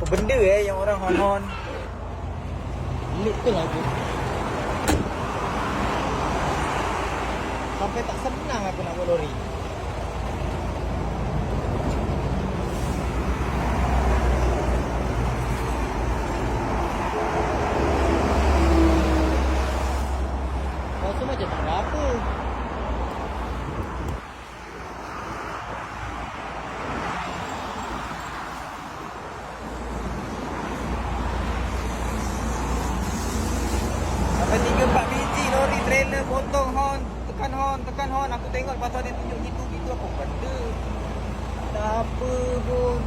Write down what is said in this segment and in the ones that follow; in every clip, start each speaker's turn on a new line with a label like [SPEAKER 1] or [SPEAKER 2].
[SPEAKER 1] benda yang orang hon-hon.
[SPEAKER 2] Pelik tu lah tu. Sampai tak senang aku nak bawa lori. Rasa macam tak ada apa.
[SPEAKER 1] Sampai 3-4 biji lori trailer potong hon. Tekan hon. Aku tengok lepas tu dia tunjuk gitu apa benda. Tak apa pun.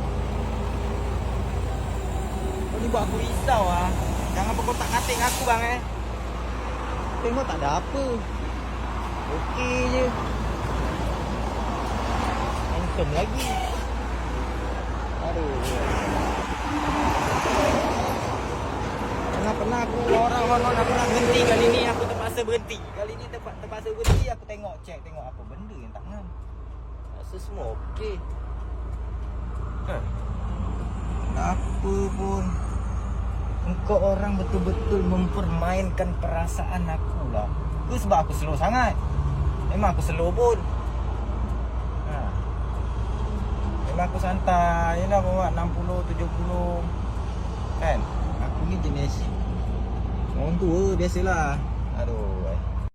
[SPEAKER 1] Kau ni buat aku risau ah. Jangan berkotak-katik aku bang
[SPEAKER 2] Tengok tak ada apa.
[SPEAKER 1] Okey je.
[SPEAKER 2] Handsome lagi. Aduh.
[SPEAKER 1] Pernah aku orang hon-hon aku nak berhenti kali ni aku terpaksa berhenti. Kali ni terpaksa berhenti aku tengok apa benda yang tak ngam.
[SPEAKER 2] Rasa semua okey.
[SPEAKER 1] Apa pun. Engkau orang betul-betul mempermainkan perasaan aku lah. Itu sebab aku slow sangat. Memang aku slow pun. Memang aku santai. Yelah bawa 60, 70. Kan? Aku ni jenis orang tua biasalah. Aduh.